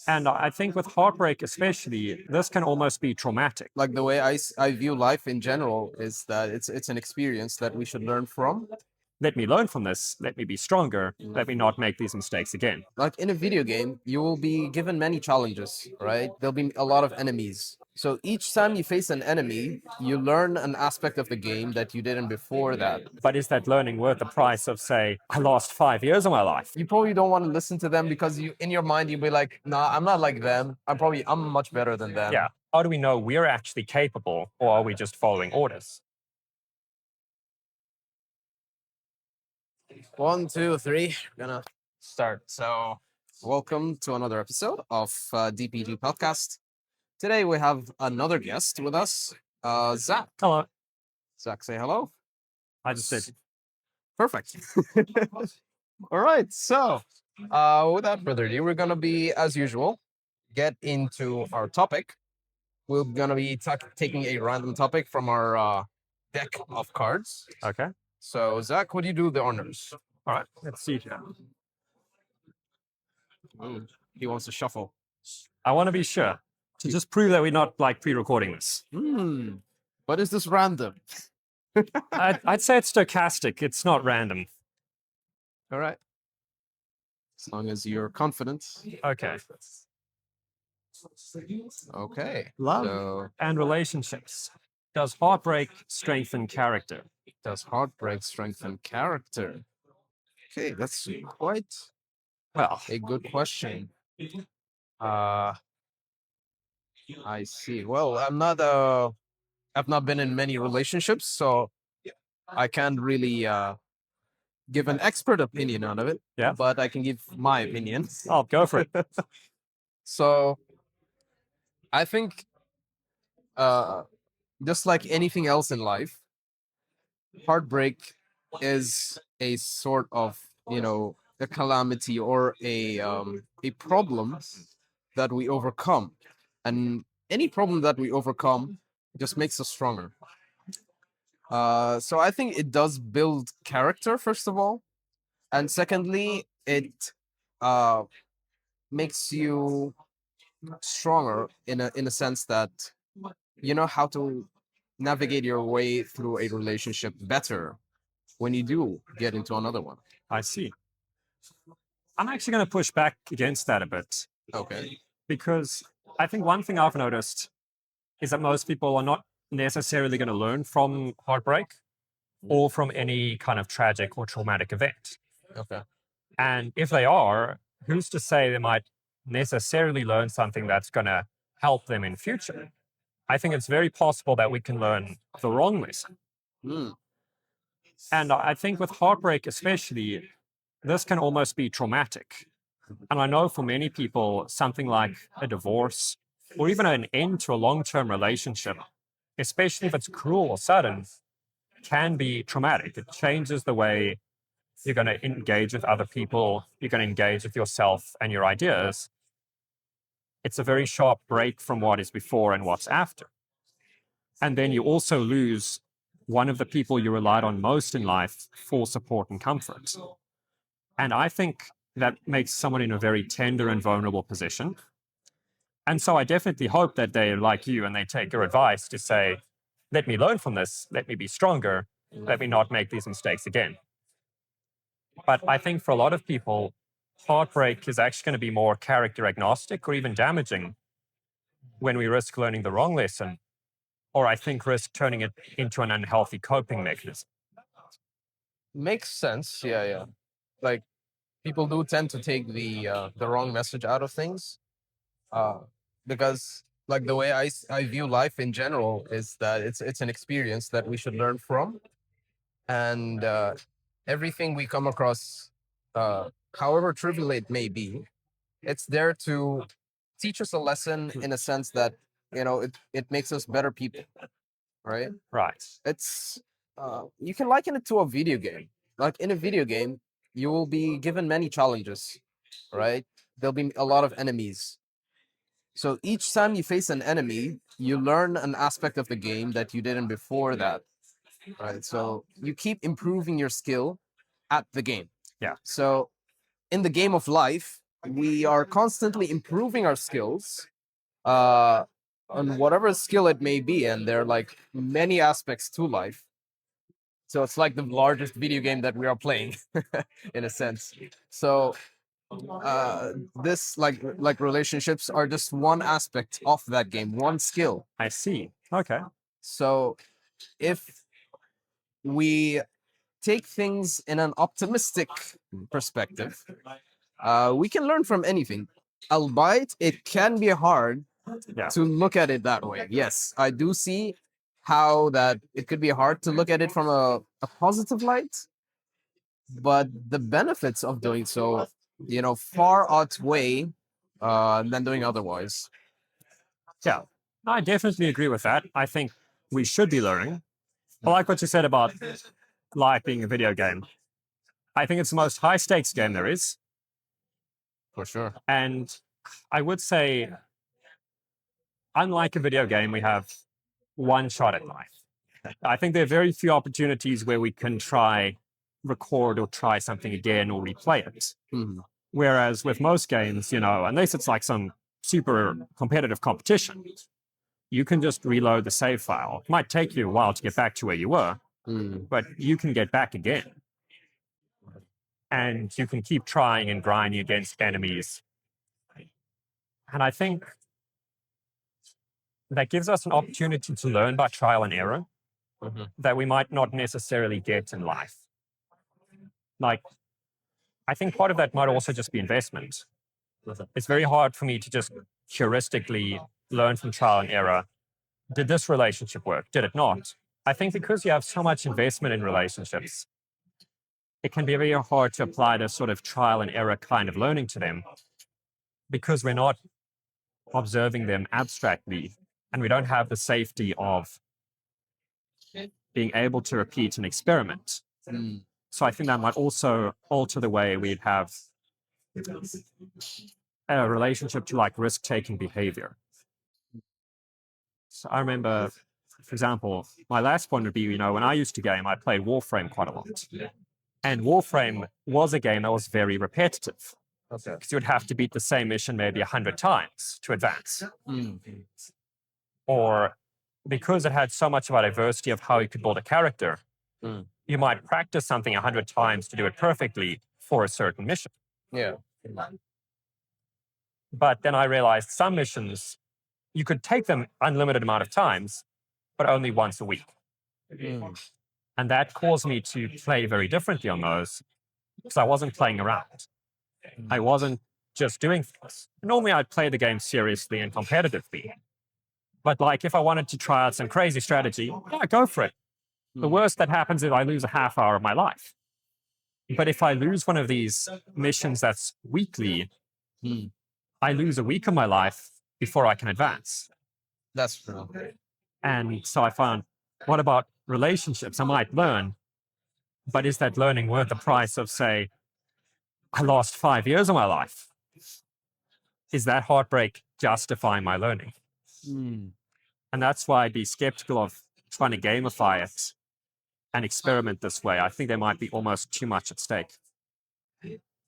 And I think with heartbreak, especially, this can almost be traumatic. Like the way I view life in general is that it's an experience that we should learn from. Let me learn from this. Let me be stronger. Let me not make these mistakes again. Like in a video game, you will be given many challenges, right? There'll be a lot of enemies. So each time you face an enemy, you learn an aspect of the game that you didn't before that. But is that learning worth the price of, say, I lost 5 years of my life? You probably don't want to listen to them because you, in your mind, you'll be like, nah, I'm not like them. I'm much better than them. Yeah. How do we know we're actually capable, or are we just following orders? 1, 2, 3. Gonna start. So, welcome to another episode of DPG podcast. Today we have another guest with us, Zach. Hello. Zach, say hello. I just said, Perfect. All right. So, without further ado, we're gonna be, as usual, get into our topic. We're gonna be taking a random topic from our deck of cards. okay. So, Zach, would you do the honors? All right. Let's see here. He wants to shuffle. I want to be sure to just prove that we're not like pre-recording this. But is this random? I'd say it's stochastic. It's not random. All right. As long as you're confident. Okay. Okay. Love So, and relationships. Does heartbreak strengthen character? does heartbreak strengthen character? Okay, that's quite Well, a good question. Uh, I see. Well, I've not been in many relationships, so I can't really give an expert opinion on of it. Yeah. But I can give my opinion. I'll go for it. So I think just like anything else in life, heartbreak is a sort of, a calamity or a problem that we overcome. And any problem that we overcome just makes us stronger. So I think it does build character, first of all. And secondly, it uh, makes you stronger in a sense that you know how to navigate your way through a relationship better when you do get into another one. I see. I'm actually going to push back against that a bit Okay. because I think one thing I've noticed is that most people are not necessarily going to learn from heartbreak or from any kind of tragic or traumatic event. Okay. And if they are, who's to say they might necessarily learn something that's going to help them in future? I think it's very possible that we can learn the wrong lesson. Mm. And I think with heartbreak, especially, this can almost be traumatic. And I know for many people, something like a divorce or even an end to a long term relationship, especially if it's cruel or sudden, can be traumatic. It changes the way you're going to engage with other people, you're going to engage with yourself and your ideas. It's a very sharp break from what is before and what's after. And then you also lose one of the people you relied on most in life for support and comfort. And I think that makes someone in a very tender and vulnerable position. And so I definitely hope that they're like you and they take your advice to say, let me learn from this, let me be stronger, let me not make these mistakes again. But I think for a lot of people, heartbreak is actually going to be more character agnostic or even damaging when we risk learning the wrong lesson, or I think risk turning it into an unhealthy coping mechanism. Makes sense. Yeah, yeah. Like people do tend to take the wrong message out of things, uh, because like the way I view life in general is that it's an experience that we should learn from, and everything we come across, however trivial it may be, it's there to teach us a lesson in a sense that it makes us better people, right? Right. It's you can liken it to a video game. Like in a video game, you will be given many challenges, right? There'll be a lot of enemies. So each time you face an enemy, you learn an aspect of the game that you didn't before that, right? So you keep improving your skill at the game. Yeah. So in the game of life, we are constantly improving our skills uh, on whatever skill it may be, and there are like many aspects to life. So it's like the largest video game that we are playing, in a sense. So this like relationships are just one aspect of that game, one skill. I see. Okay. So if we take things in an optimistic perspective, we can learn from anything. Albeit it can be hard Yeah. to look at it that way. Yes, I do see how that it could be hard to look at it from a positive light, but the benefits of doing so, far outweigh than doing otherwise. Yeah. I definitely agree with that. I think we should be learning. I like what you said about life being a video game. I think it's the most high stakes game there is. For sure. And I would say, unlike a video game, we have one shot at life. I think there are very few opportunities where we can try record or try something again or replay it. Mhm. Whereas with most games, unless it's like some super competitive competition, you can just reload the save file. It might take you a while to get back to where you were, but you can get back again. And you can keep trying and grinding against enemies. And I think that gives us an opportunity to learn by trial and error that we might not necessarily get in life. Like, I think part of that might also just be investment. It's very hard for me to just heuristically learn from trial and error. Did this relationship work? Did it not? I think because you have so much investment in relationships, it can be very hard to apply this sort of trial and error kind of learning to them because we're not observing them abstractly and we don't have the safety of being able to repeat an experiment. So I think that might also alter the way we'd have a relationship to like risk-taking behavior. So I remember, for example, my last point would be, when I used to game, I played Warframe quite a lot. And Warframe was a game that was very repetitive. Okay. Because you would have to beat the same mission maybe 100 times to advance. Or because it had so much of a diversity of how you could build a character, you might practice something 100 times to do it perfectly for a certain mission. Yeah. But then I realized some missions, you could take them unlimited amount of times, but only once a week. And that caused me to play very differently on those because I wasn't playing around. I wasn't just doing things. Normally, I'd play the game seriously and competitively. But like, if I wanted to try out some crazy strategy, yeah, go for it. The worst that happens is I lose a half hour of my life. But if I lose one of these missions that's weekly, I lose a week of my life before I can advance. That's true. And so I found, what about relationships? I might learn, but is that learning worth the price of, say, I lost 5 years of my life? Is that heartbreak justifying my learning? And that's why I'd be skeptical of trying to gamify it and experiment this way. I think there might be almost too much at stake.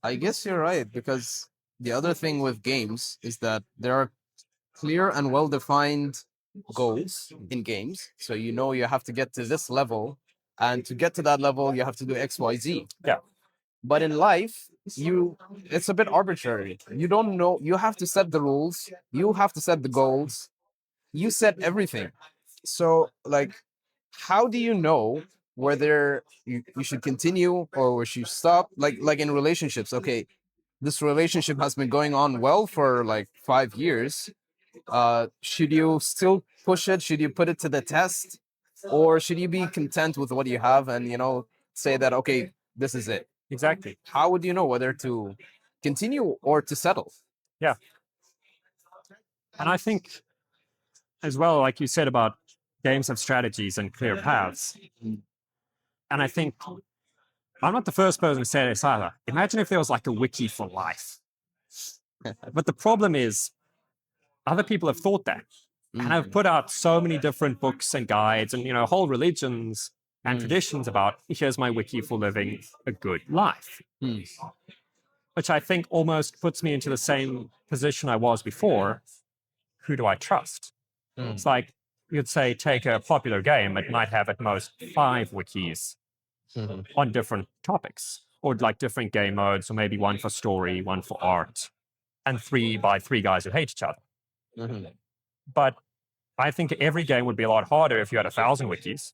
I guess you're right, because the other thing with games is that there are clear and well-defined goals in games. So you have to get to this level, and to get to that level, you have to do X, Y, Z. Yeah. But in life, it's a bit arbitrary. You don't know. You have to set the rules. You have to set the goals. You set everything. So, like, how do you know whether you should continue or we should stop? Like in relationships, okay, this relationship has been going on well for like 5 years. Should you still push it? Should you put it to the test? Or should you be content with what you have and, say that, okay, this is it? Exactly. How would you know whether to continue or to settle? Yeah. And I think, as well, like you said about games have strategies and clear paths. And I think I'm not the first person to say this either. Imagine if there was like a wiki for life. But the problem is, other people have thought that and have put out so many different books and guides and, whole religions and traditions about here's my wiki for living a good life. which I think almost puts me into the same position I was before. Who do I trust? It's like you'd say, take a popular game, it might have at most 5 wikis on different topics, or like different game modes, or maybe one for story, one for art, and 3 by 3 guys who hate each other. But I think every game would be a lot harder if you had 1,000 wikis.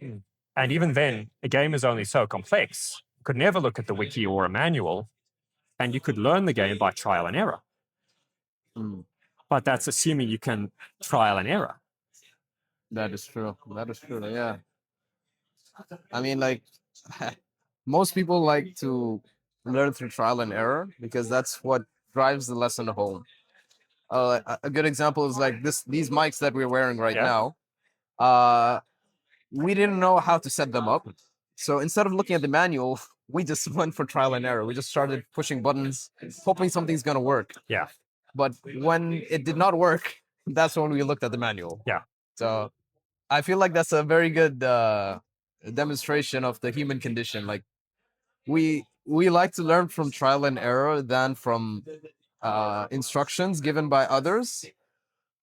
And even then, a game is only so complex. You could never look at the wiki or a manual, and you could learn the game by trial and error. But that's assuming you can trial and error. That is true. That is true. Yeah. I mean, like, most people like to learn through trial and error because that's what drives the lesson home. A good example is like these mics that we're wearing right Yeah. now. We didn't know how to set them up, so instead of looking at the manual, we just went for trial and error. We just started pushing buttons, hoping something's gonna work. Yeah. But when it did not work, that's when we looked at the manual. Yeah. So I feel like that's a very good demonstration of the human condition. Like we like to learn from trial and error than from instructions given by others.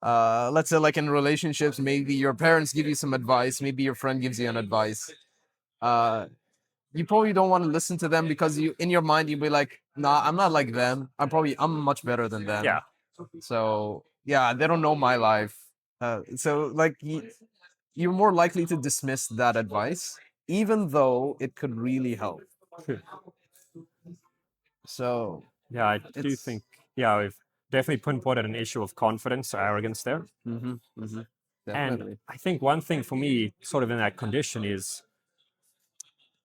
Let's say like in relationships, maybe your parents give you some advice, maybe your friend gives you an advice. You probably don't want to listen to them because you in your mind you'll be like, nah, I'm not like them. I'm much better than them. Yeah. So yeah, they don't know my life. So like you're more likely to dismiss that advice, even though it could really help. So Yeah, I do it's think, yeah, we've definitely pinpointed an issue of confidence or arrogance there. And definitely. I think one thing for me, sort of in that condition, is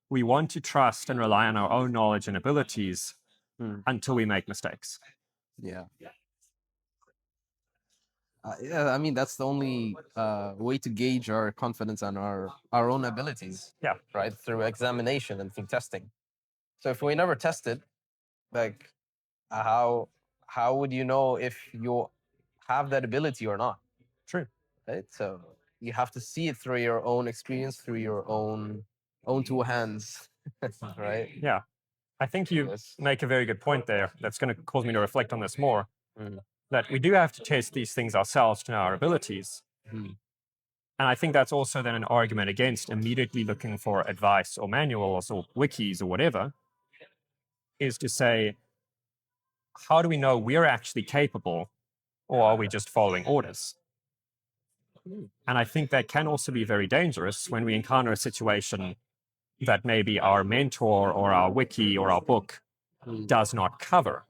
we want to trust and rely on our own knowledge and abilities until we make mistakes. Yeah. Yeah, I mean that's the only way to gauge our confidence and our own abilities. Yeah. Right, through examination and through testing. So if we never tested, like how would you know if you have that ability or not? True. Right. So you have to see it through your own experience, through your own two hands. Right. Yeah. I think you Yes. make a very good point there. That's going to cause me to reflect on this more. Mm. That we do have to test these things ourselves to know our abilities. And I think that's also then an argument against immediately looking for advice or manuals or wikis or whatever, is to say, how do we know we're actually capable, or are we just following orders? And I think that can also be very dangerous when we encounter a situation that maybe our mentor or our wiki or our book does not cover,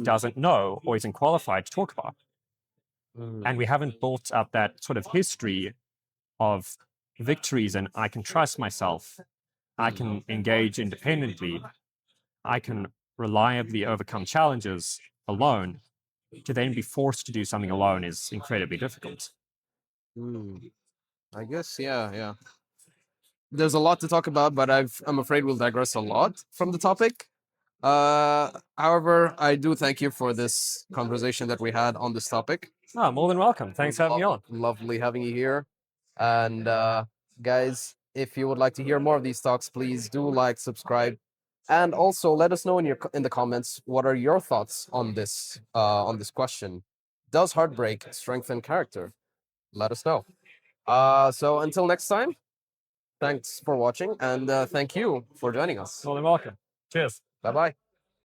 doesn't know, or isn't qualified to talk about. And we haven't built up that sort of history of victories, and I can trust myself, I can engage independently, I can reliably overcome challenges alone. To then be forced to do something alone is incredibly difficult. I guess, yeah. There's a lot to talk about, but I'm afraid we'll digress a lot from the topic. However, I do thank you for this conversation that we had on this topic. Oh, more than welcome. Thanks for having me on. Lovely having you here. And guys, if you would like to hear more of these talks, please do like, subscribe, and also let us know in the comments what are your thoughts on this question. Does heartbreak strengthen character? Let us know. So until next time, thanks for watching, and thank you for joining us. More than welcome. Cheers. Bye bye.